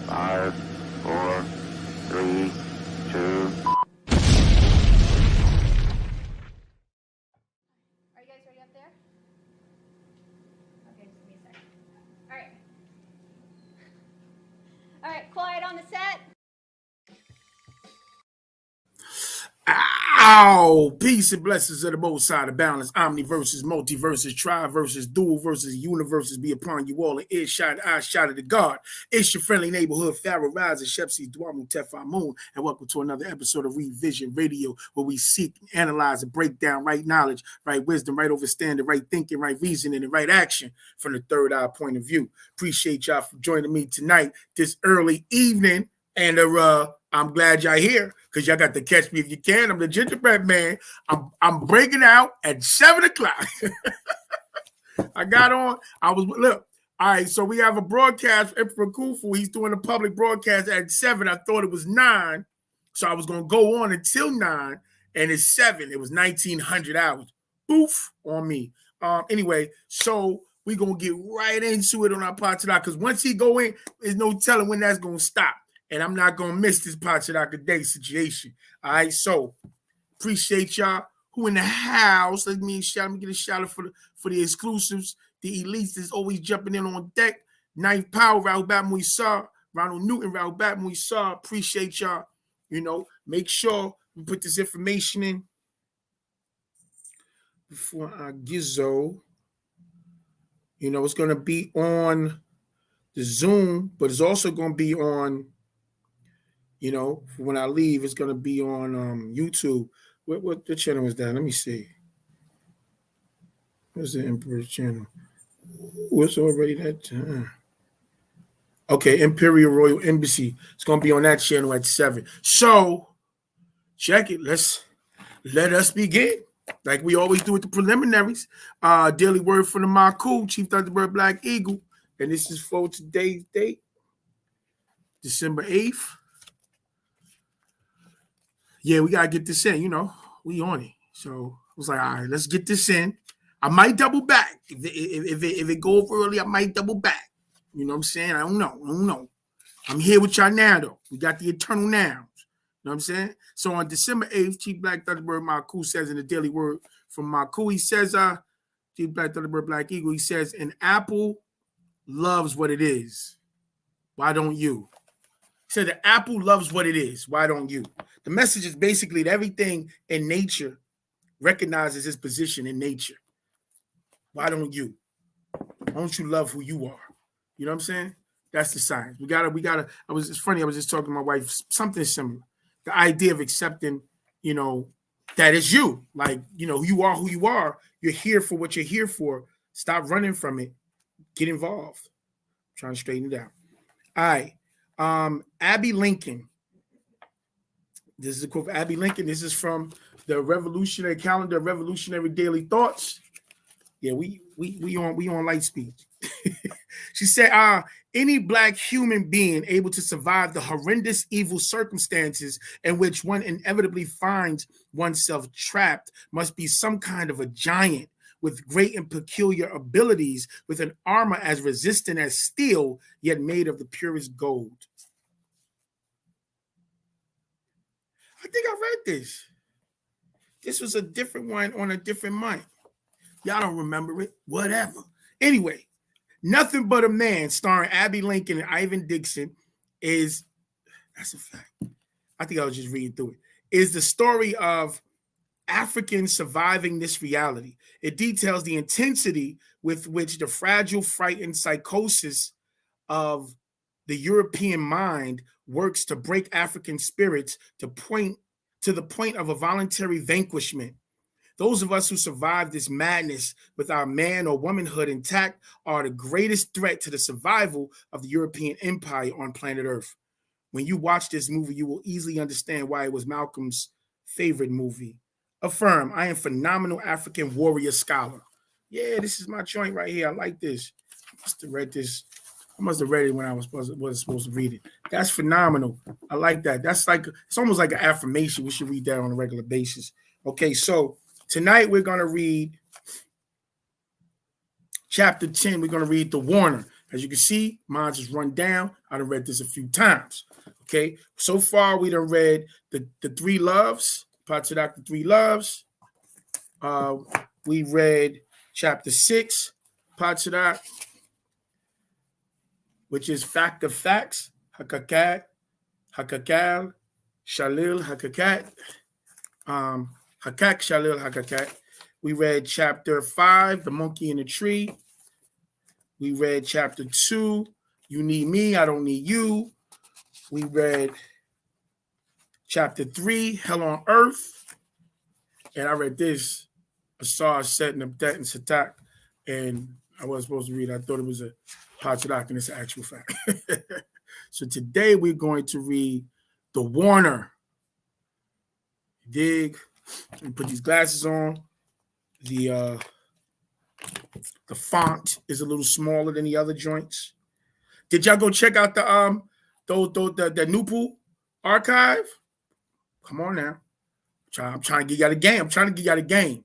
5, 4, 3, 2. Are you guys ready up there? Okay, just give me a second. All right. All right, quiet on the set. Ow! Peace and blessings of the most side of balance. Omni versus multiverses, tri versus dual versus universes be upon you all. And earshot, eye shot of the God. It's your friendly neighborhood Pharaoh Rise and Shepsi Dwamu Tefa Moon. And welcome to another episode of Revision Radio, where we seek, analyze, and break down right knowledge, right wisdom, right understanding, right thinking, right reasoning, and right action from the third eye point of view. Appreciate y'all for joining me tonight, this early evening. And I'm glad y'all here because y'all got to catch me if you can. I'm the gingerbread man. I'm breaking out at 7 o'clock. I got on. Look. All right, so we have a broadcast for Kufu. He's doing a public broadcast at 7. I thought it was 9, so I was gonna go on until 9, and it's 7. It was 1900 hours. Boof on me. Anyway, so we gonna get right into it on our Paa Taraq because once he go in, there's no telling when that's gonna stop. And I'm not going to miss this Paa Taraq day situation. All right, so appreciate y'all who in the house. Let me get a shout out for the exclusives, the elites that's always jumping in on deck. Ninth Power, Raul Batmuisa, Ronald Newton, Raul Batmuisa. Appreciate y'all. You know, make sure we put this information in before I gizzo. You know, it's going to be on the Zoom, but it's also going to be on, you know, when I leave, it's going to be on YouTube. What the channel is that? Let me see. What's the Emperor's channel? What's already that? Okay, Imperial Royal Embassy. It's going to be on that channel at 7. So, check it. Let us begin. Like we always do with the preliminaries. Daily word from the Maku, Chief Thunderbird Black Eagle. And this is for today's date, December 8th. Yeah, we gotta get this in. You know, we on it. So I was like, all right, let's get this in. I might double back if it go over early. I might double back. You know what I'm saying? I don't know. I'm here with y'all now though. We got the eternal nouns. You know what I'm saying? So on December 8th, Chief Black Thunderbird Maku says in the daily word from Maku, he says, Chief Black Thunderbird Black Eagle, he says, an apple loves what it is. Why don't you? He said the apple loves what it is. Why don't you? The message is basically that everything in nature recognizes its position in nature. Why don't you? Why don't you love who you are? You know what I'm saying? That's the science. We gotta. It's funny. I was just talking to my wife. Something similar. The idea of accepting, you know, that is you. Like, you know, you are who you are. You're here for what you're here for. Stop running from it. Get involved. I'm trying to straighten it out. All right. Abby Lincoln. This is a quote from Abby Lincoln. This is from the Revolutionary Calendar, Revolutionary Daily Thoughts. Yeah, we on light speed. She said, any black human being able to survive the horrendous evil circumstances in which one inevitably finds oneself trapped must be some kind of a giant with great and peculiar abilities, with an armor as resistant as steel, yet made of the purest gold. I think I read this. This was a different one on a different month. Y'all don't remember it. Whatever. Anyway, Nothing But a Man, starring Abby Lincoln and Ivan Dixon, that's a fact. I think I was just reading through it, is the story of Africans surviving this reality. It details the intensity with which the fragile, frightened psychosis of the European mind works to break African spirits to the point of a voluntary vanquishment. Those of us who survive this madness with our man or womanhood intact are the greatest threat to the survival of the European empire on planet Earth. When you watch this movie, you will easily understand why it was Malcolm's favorite movie. Affirm, I am phenomenal African warrior scholar. Yeah, this is my joint right here. I like this. I must have read this. I must have read it when I wasn't supposed to read it. That's phenomenal. I like that. That's like, it's almost like an affirmation. We should read that on a regular basis. Okay, so tonight we're going to read chapter 10. We're going to read The Warner. As you can see, mine just run down. I done read this a few times. Okay, so far we done read the three loves, Paa Taraq, the three loves. We read chapter 6, Paa Taraq, which is fact of facts, hakakat, hakakal, shalil, hakakat, hakak, shalil, hakakat. We read chapter 5, the monkey in the tree. We read chapter 2, you need me, I don't need you. We read chapter 3, hell on earth. And I read this, Asar, Set, and Abdet, and Satak. And I wasn't supposed to read it. I thought it was a Paa Taraq, and it's an actual fact. So today we're going to read the Warner. Dig. And put these glasses on. The font is a little smaller than the other joints. Did y'all go check out the Nupu archive? Come on now. I'm trying to get y'all the game. I'm trying to get y'all the game.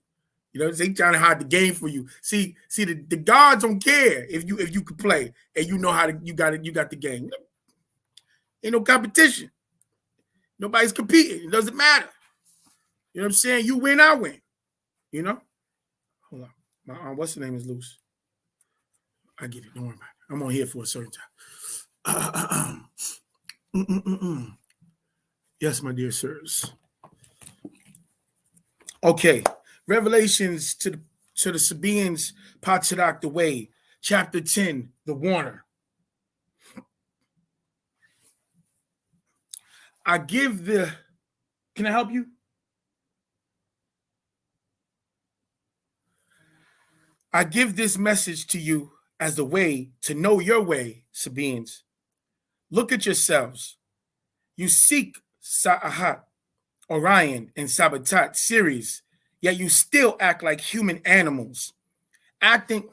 You know, they trying to hide the game for you. See, the gods don't care if you can play and you know how to you got the game. Ain't no competition. Nobody's competing. It doesn't matter. You know what I'm saying? You win, I win. You know? Hold on. My what's the name is loose. I get it. Don't worry about it. I'm on here for a certain time. Yes, my dear sirs. Okay. Revelations to the Sabaeans, Paa Taraq, the way. Chapter 10, the Warner. Can I help you? I give this message to you as the way to know your way, Sabaeans. Look at yourselves. You seek Sa'ahat, Orion, and Sabatat series, yet you still act like human animals. Acting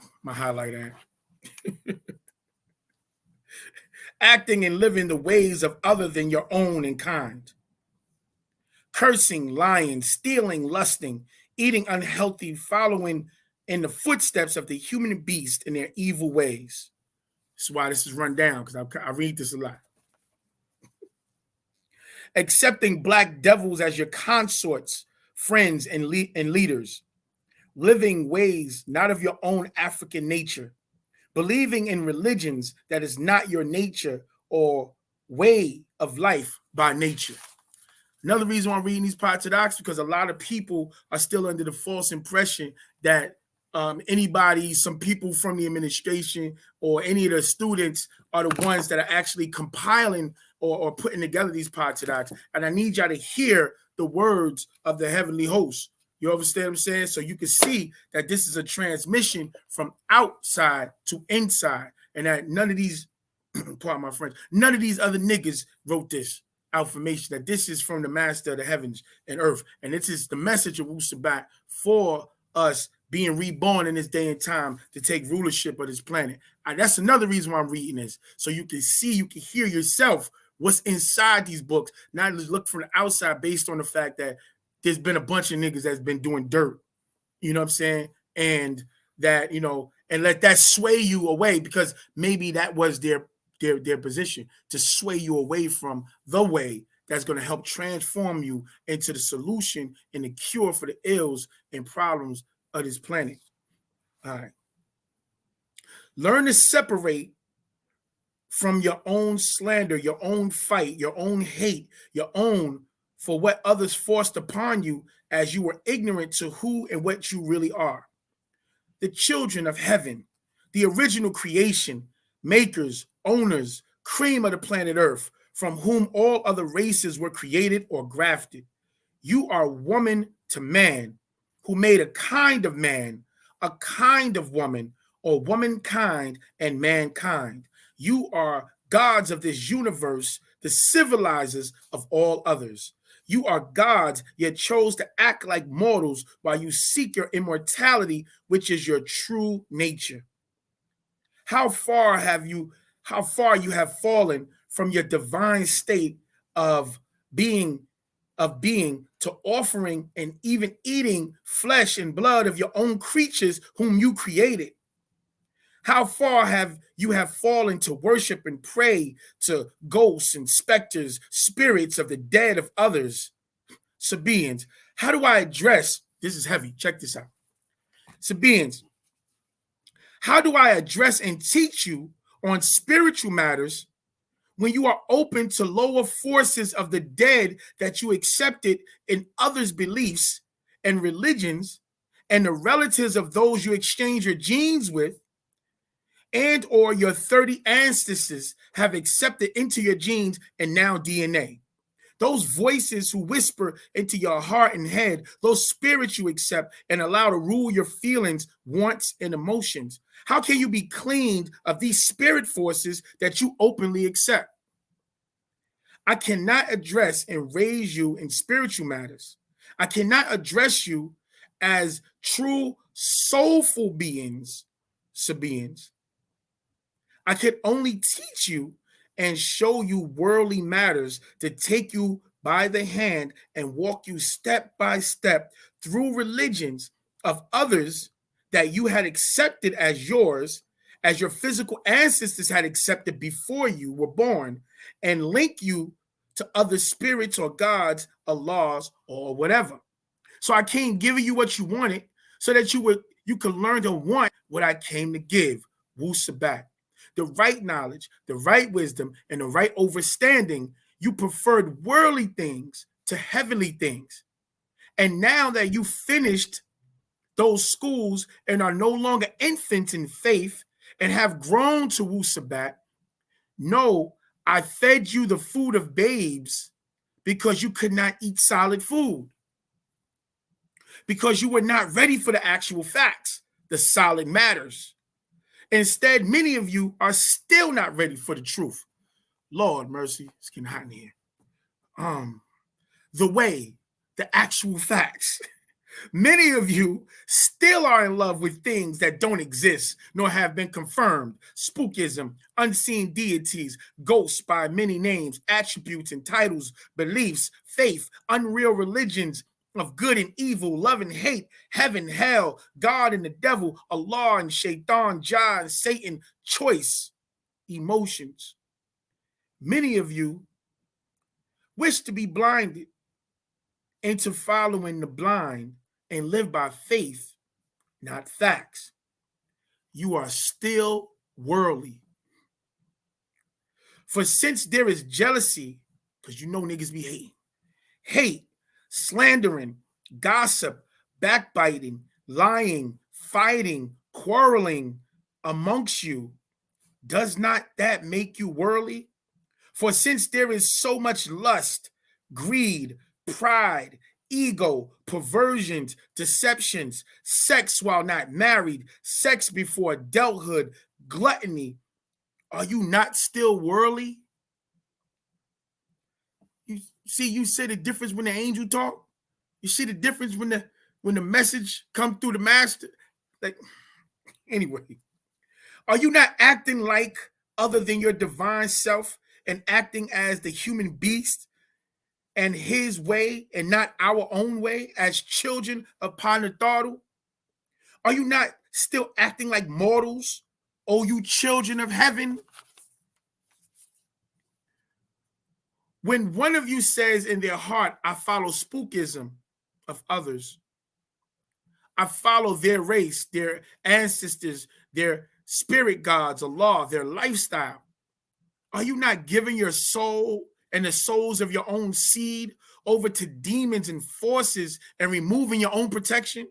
and living the ways of other than your own in kind. Cursing, lying, stealing, lusting, eating unhealthy, following in the footsteps of the human beast in their evil ways. That's why this is run down, because I read this a lot. Accepting black devils as your consorts, friends, and leaders. Living ways not of your own African nature. Believing in religions that is not your nature or way of life by nature. Another reason why I'm reading these Paa Taraq is because a lot of people are still under the false impression that some people from the administration or any of the students are the ones that are actually compiling or putting together these Paa Taraq. And I need y'all to hear the words of the heavenly host. You understand what I'm saying? So you can see that this is a transmission from outside to inside, and that none of these, pardon my French, none of these other niggas wrote this affirmation, that this is from the master of the heavens and earth. And this is the message of Wu Sabat for us being reborn in this day and time to take rulership of this planet. That's another reason why I'm reading this. So you can see, you can hear yourself what's inside these books, not just look from the outside based on the fact that there's been a bunch of niggas that's been doing dirt. You know what I'm saying? And that, you know, and let that sway you away, because maybe that was their position, to sway you away from the way that's going to help transform you into the solution and the cure for the ills and problems of this planet. All right. Learn to separate from your own slander, your own fight, your own hate, your own for what others forced upon you as you were ignorant to who and what you really are. The children of heaven, the original creation, makers, owners, cream of the planet Earth, from whom all other races were created or grafted. You are woman to man, who made a kind of man, a kind of woman, or womankind and mankind. You are gods of this universe, the civilizers of all others. You are gods, yet chose to act like mortals while you seek your immortality, which is your true nature. How far you have fallen from your divine state of being to offering and even eating flesh and blood of your own creatures whom you created. How far have you fallen to worship and pray to ghosts and specters, spirits of the dead of others, Sabaeans? How do I address, this is heavy, check this out. Sabaeans, how do I address and teach you on spiritual matters when you are open to lower forces of the dead that you accepted in others' beliefs and religions and the relatives of those you exchange your genes with, and or your 30 ancestors have accepted into your genes and now DNA? Those voices who whisper into your heart and head, those spirits you accept and allow to rule your feelings, wants, and emotions. How can you be cleaned of these spirit forces that you openly accept? I cannot address and raise you in spiritual matters. I cannot address you as true soulful beings, Sabaeans. I could only teach you and show you worldly matters to take you by the hand and walk you step by step through religions of others that you had accepted as yours, as your physical ancestors had accepted before you were born, and link you to other spirits or gods, Allahs, or whatever. So I came giving you what you wanted so that you could learn to want what I came to give. Wu Sabat. The right knowledge, the right wisdom, and the right understanding. You preferred worldly things to heavenly things. And now that you finished those schools and are no longer infants in faith and have grown to Wu Sabat, no, I fed you the food of babes because you could not eat solid food, because you were not ready for the actual facts, the solid matters. Instead, many of you are still not ready for the truth. Lord mercy, it's getting hot in here. The way, the actual facts. Many of you still are in love with things that don't exist nor have been confirmed. Spookism, unseen deities, ghosts by many names, attributes and titles, beliefs, faith, unreal religions of good and evil, love and hate, heaven, hell, God and the devil, Allah and Shaitan, Jah and Satan, choice, emotions. Many of you wish to be blinded into following the blind and live by faith, not facts. You are still worldly. For since there is jealousy, because you know niggas be hating, hate, slandering, gossip, backbiting, lying, fighting, quarreling amongst you, does not that make you worldly? For since there is so much lust, greed, pride, ego, perversions, deceptions, sex while not married, sex before adulthood, gluttony, are you not still worldly? You see, you see the difference when the angel talk? You see the difference when the message come through the master? Like, anyway, are you not acting like other than your divine self and acting as the human beast and his way and not our own way as children of Paa Taraq? Are you not still acting like mortals, oh you children of heaven? When one of you says in their heart, I follow spookism of others, I follow their race, their ancestors, their spirit gods, Allah, their lifestyle, are you not giving your soul and the souls of your own seed over to demons and forces and removing your own protection?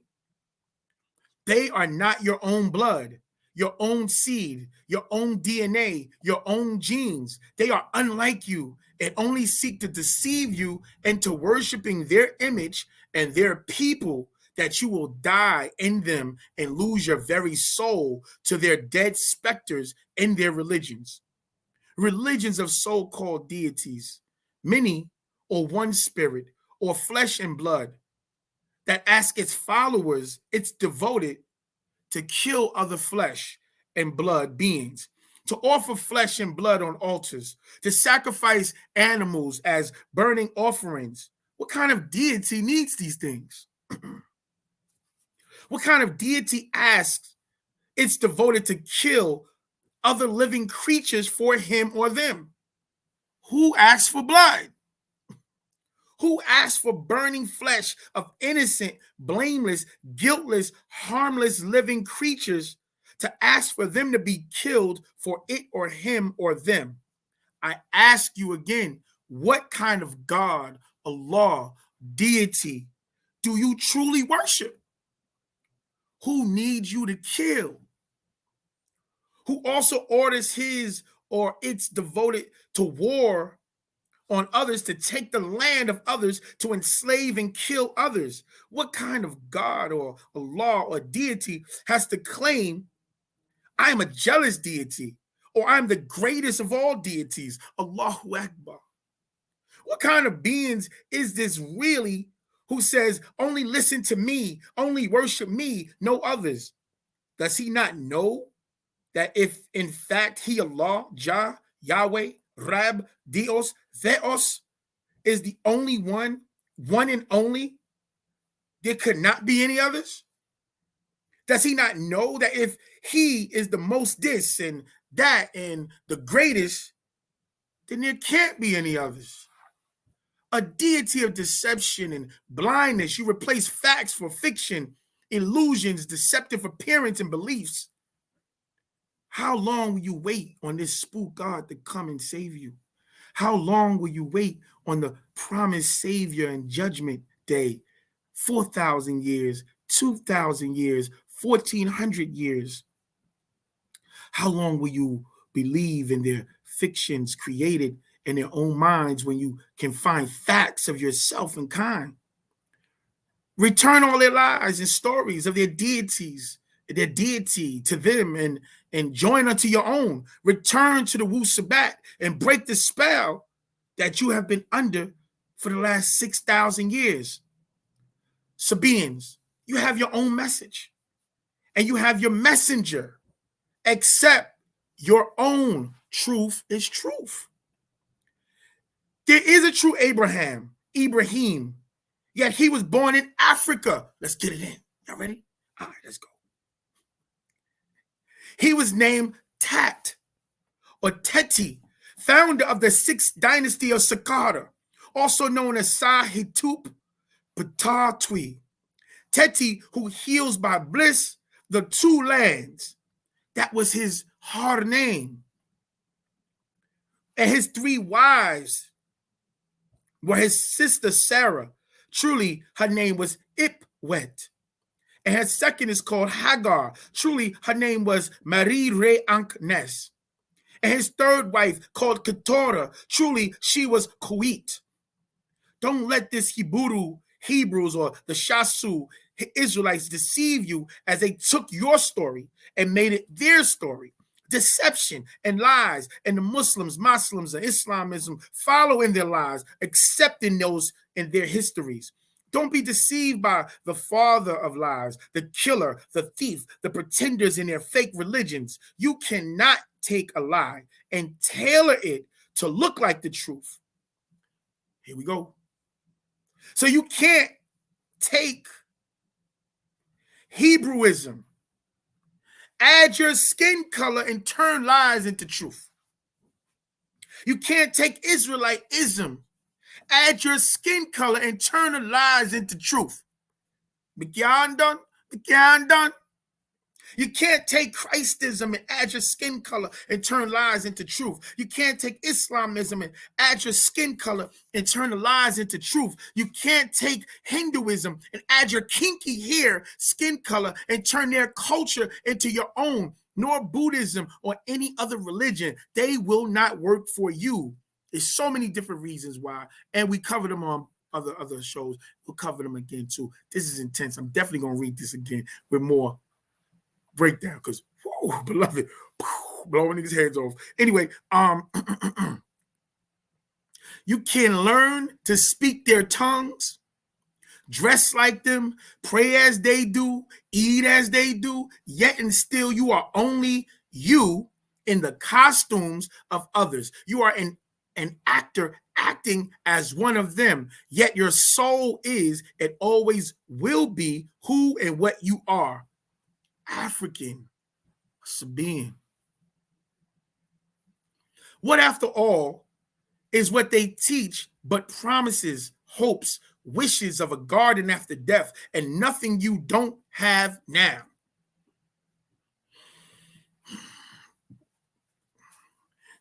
They are not your own blood, your own seed, your own DNA, your own genes. They are unlike you and only seek to deceive you into worshiping their image and their people, that you will die in them and lose your very soul to their dead specters in their religions. Religions of so-called deities, many or one spirit or flesh and blood, that ask its followers, its devoted, to kill other flesh and blood beings, to offer flesh and blood on altars, to sacrifice animals as burning offerings. What kind of deity needs these things? What kind of deity asks it's devoted to kill other living creatures for him or them. Who asks for blood? Who asks for burning flesh of innocent, blameless, guiltless, harmless living creatures to ask for them to be killed for it or him or them? I ask you again, what kind of God, Allah, deity do you truly worship? Who needs you to kill? Who also orders his or its devoted to war on others, to take the land of others, to enslave and kill others? What kind of God or Allah or deity has to claim, I am a jealous deity, or I'm the greatest of all deities? Allahu Akbar. What kind of beings is this really who says, only listen to me, only worship me, no others? Does he not know that if in fact he, Allah, Jah, Yahweh, Rab, Dios, Theos, is the only one and only, there could not be any others? Does he not know that if he is the most this and that and the greatest, then there can't be any others? A deity of deception and blindness. You replace facts for fiction, illusions, deceptive appearance and beliefs. How long will you wait on this spook God to come and save you? How long will you wait on the promised Savior and Judgment Day? 4,000 years, 2,000 years, 1,400 years. How long will you believe in their fictions created in their own minds when you can find facts of yourself and kind? Return all their lies and stories of their deities, their deity to them, and join unto your own. Return to the Wu Sabat and break the spell that you have been under for the last 6,000 years. Sabaeans, you have your own message and you have your messenger. Accept your own truth is truth. There is a true Ibrahim, yet he was born in Africa. Let's get it in. Y'all ready? All right, let's go. He was named Tat or Teti, founder of the 6th dynasty of Saqqara, also known as Sahitup Patatwi. Teti, who heals by bliss the 2 lands. That was his hard name. And his 3 wives were his sister Sarah. Truly, her name was Ipwet. And her second is called Hagar. Truly, her name was Marie Re Anknes. And his 3rd wife called Keturah. Truly, she was Kuit. Don't let this Hebrews or the Shasu Israelites deceive you as they took your story and made it their story. Deception and lies, and the Muslims and Islamism follow in their lies, accepting those in their histories. Don't be deceived by the father of lies, the killer, the thief, the pretenders in their fake religions. You cannot take a lie and tailor it to look like the truth. Here we go. So you can't take Hebrewism, add your skin color, and turn lies into truth. You can't take Israelitism, add your skin color, and turn the lies into truth. Begyan done? You can't take Christism and add your skin color and turn lies into truth. You can't take Islamism and add your skin color and turn the lies into truth. You can't take Hinduism and add your kinky hair, skin color, and turn their culture into your own, nor Buddhism or any other religion. They will not work for you. There's so many different reasons why, and we covered them on other shows. We'll cover them again too. This is intense. I'm definitely going to read this again with more breakdown because, beloved, blowing niggas' heads off. Anyway, you can learn to speak their tongues, dress like them, pray as they do, eat as they do, yet and still you are only you in the costumes of others. You are an actor acting as one of them, yet your soul is and always will be who and what you are. African, Sabine. What, after all, is what they teach but promises, hopes, wishes of a garden after death, and nothing you don't have now?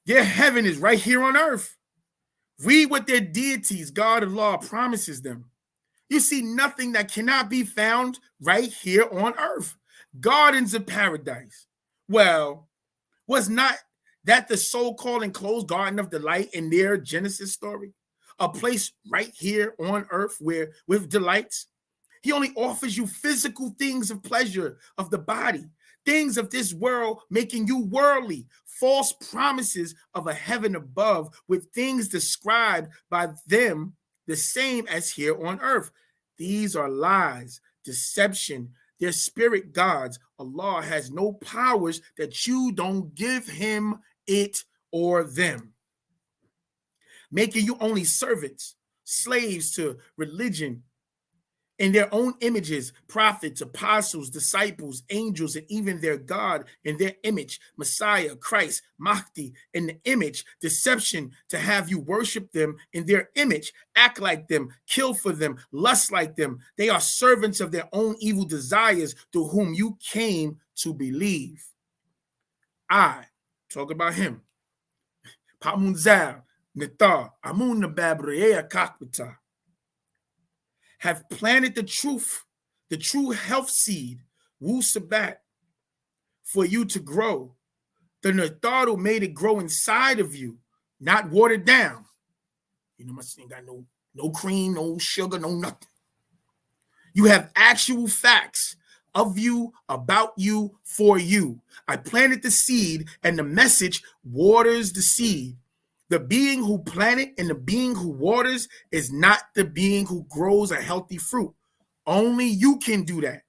Their heaven is right here on earth. Read what their deities, God of law, promises them. You see nothing that cannot be found right here on earth. Gardens of paradise. Well, was not that the so-called enclosed garden of delight in their Genesis story? A place right here on earth where with delights. He only offers you physical things of pleasure of the body, things of this world making you worldly, false promises of a heaven above with things described by them the same as here on earth. These are lies, deception. They're spirit gods. Allah has no powers that you don't give him, it, or them, making you only servants, slaves to religion, in their own images, prophets, apostles, disciples, angels, and even their God in their image, Messiah, Christ, Mahdi, in the image, deception to have you worship them in their image, act like them, kill for them, lust like them. They are servants of their own evil desires through whom you came to believe. I, talk about him, Pamunzal, Nithar, Amun Nababrea Kakbata, have planted the true health seed, Wu Sabat, for you to grow. The Natharu made it grow inside of you, not watered down. You know, my thing got no cream, no sugar, no nothing. You have actual facts of you, about you, for you. I planted the seed, and the message waters the seed. The being who planted and the being who waters is not the being who grows a healthy fruit. Only you can do that.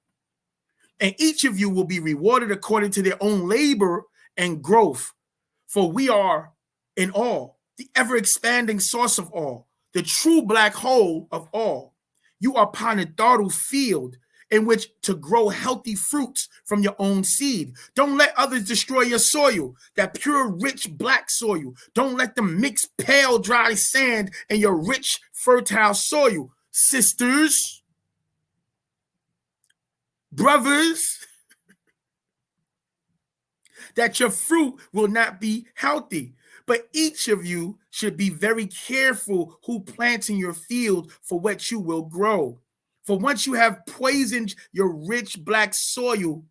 And each of you will be rewarded according to their own labor and growth. For we are in all, the ever-expanding source of all, the true black hole of all. You are Panadaru field in which to grow healthy fruits from your own seed. Don't let others destroy your soil, that pure, rich black soil. Don't let them mix pale, dry sand in your rich, fertile soil. Sisters, brothers, that your fruit will not be healthy. But each of you should be very careful who plants in your field for what you will grow. For once you have poisoned your rich black soil,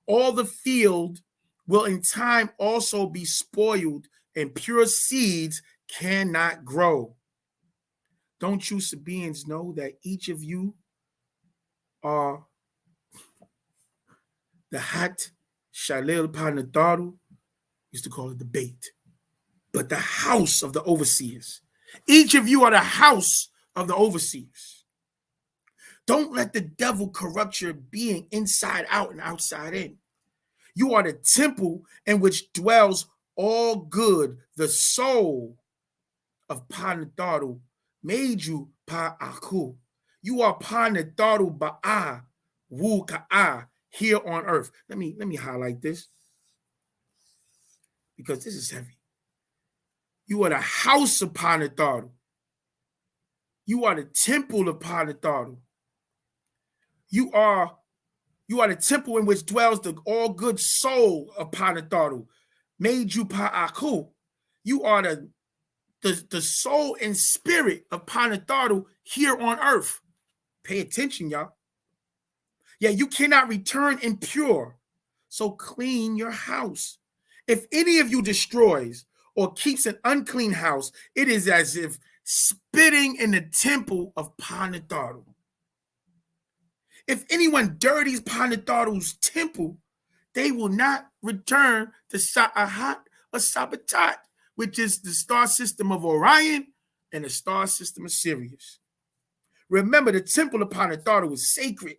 all the field will in time also be spoiled, and pure seeds cannot grow. Don't you Sabaeans know that each of you are the Hat Shalil Panadaru, used to call it the bait, but the house of the overseers. Each of you are the house of the overseers. Don't let the devil corrupt your being inside out and outside in. You are the temple in which dwells all good. The soul of Panadaru made you Pa'aku. You are Panadaru Ba'a Wu Ka'a here on earth. Let me highlight this because this is heavy. You are the house of Panadaru. You are the temple of Panadaru. You are the temple in which dwells the all good soul of Panadaru, made you Pa'aku. You are the soul and spirit of Panadaru here on earth. Pay attention, y'all. Yeah, you cannot return impure, so clean your house. If any of you destroys or keeps an unclean house, it is as if spitting in the temple of Panadaru. If anyone dirties Panadaru's temple, they will not return to Sa'ahat or Sabatat, which is the star system of Orion and the star system of Sirius. Remember, the temple of Panadaru is sacred.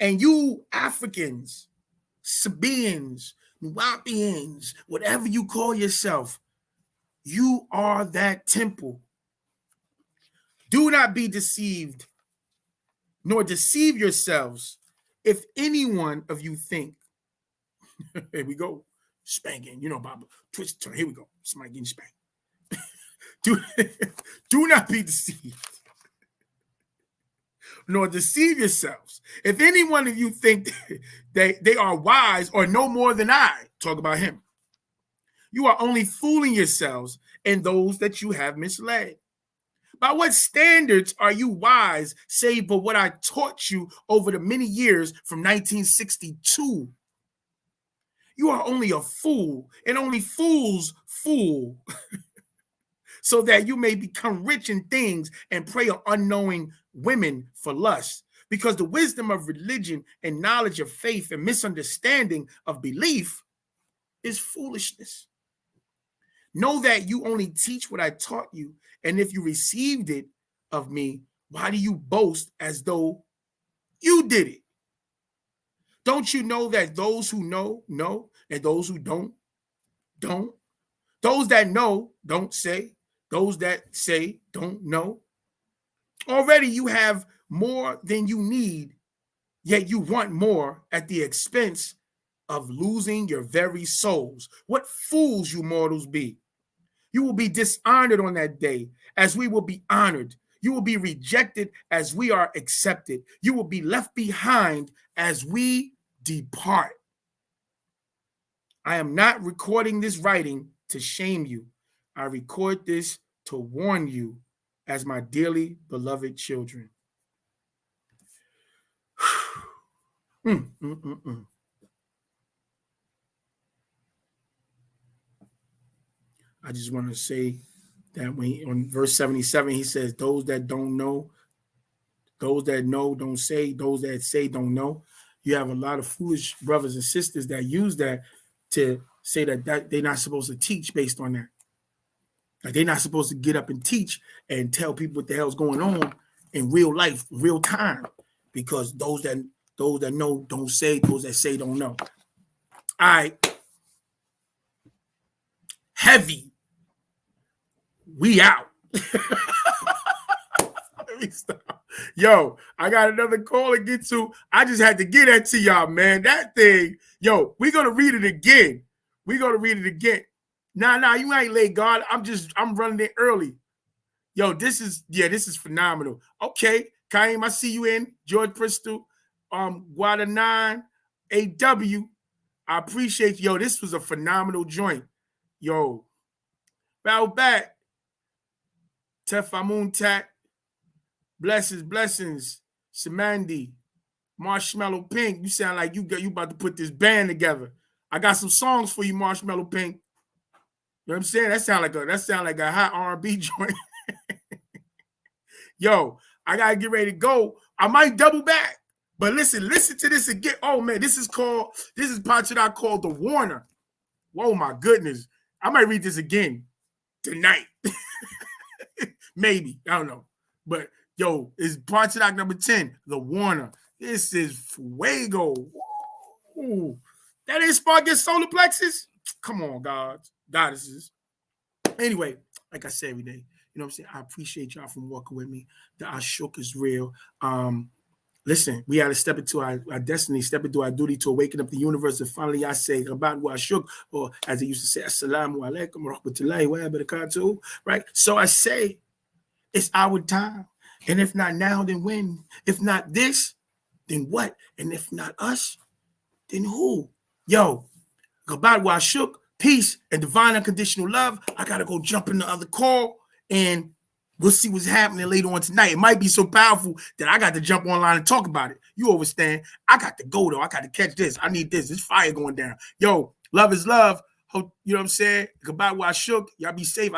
And you Africans, Sabaeans, Nuwapians, whatever you call yourself, you are that temple. Do not be deceived, nor deceive yourselves. If any one of you think, here we go, spanking, Bob, twist, turn, here we go, somebody getting spanked. Do not be deceived, nor deceive yourselves. If any one of you think they are wise or know more than I, talk about him, you are only fooling yourselves and those that you have misled. By what standards are you wise, save but what I taught you over the many years from 1962? You are only a fool, and only fools fool, so that you may become rich in things and prey on unknowing women for lust. Because the wisdom of religion and knowledge of faith and misunderstanding of belief is foolishness. Know that you only teach what I taught you, and if you received it of me, why do you boast as though you did it? Don't you know that those who know, and those who don't? Those that know, don't say. Those that say, don't know. Already you have more than you need, yet you want more at the expense of losing your very souls. What fools you mortals be! You will be dishonored on that day, as we will be honored. You will be rejected as we are accepted. You will be left behind as we depart. I am not recording this writing to shame you. I record this to warn you as my dearly beloved children. I just want to say that when on verse 77, he says, those that don't know, those that know don't say, those that say don't know. You have a lot of foolish brothers and sisters that use that to say that they're not supposed to teach based on that. Like they're not supposed to get up and teach and tell people what the hell's going on in real life, real time, because those that know don't say, those that say don't know. All right. Heavy. We out. Let me stop. Yo, I got another call to get to. I just had to get that to y'all, man. That thing, yo, we're going to read it again. Nah, you ain't late, God. I'm running it early. Yo, this is phenomenal. Okay, Kaim, I see you in. George Bristol, Guada 9, AW. I appreciate you. Yo, this was a phenomenal joint. Yo, bow back. Tefamun Tak, blessings, Samandi, Marshmallow Pink. You sound like you about to put this band together. I got some songs for you, Marshmallow Pink. You know what I'm saying? That sound like a hot R&B joint. Yo, I gotta get ready to go. I might double back, but listen to this again. Oh man, this is Paa Taraq called The Warner. Whoa, my goodness. I might read this again tonight. Maybe. I don't know. But, yo, it's Paa Taraq number 10, The Warner. This is fuego. Ooh. That ain't Spark solar plexus? Come on, goddesses. Anyway, like I say every day, you know what I'm saying? I appreciate y'all from walking with me. The Ashok is real. Listen, we got to step into our destiny, step into our duty to awaken up the universe. And finally, I say about Ashok, or as they used to say, Assalamu alaikum wa rahmatullahi wa barakatuh. Right? So I say, it's our time. And if not now, then when? If not this, then what? And if not us, then who? Yo, goodbye, Ashok, peace, and divine unconditional love. I got to go jump in the other call, and we'll see what's happening later on tonight. It might be so powerful that I got to jump online and talk about it. You understand? I got to go, though. I got to catch this. I need this. There's fire going down. Yo, love is love. You know what I'm saying? Goodbye, Ashok. Y'all be safe.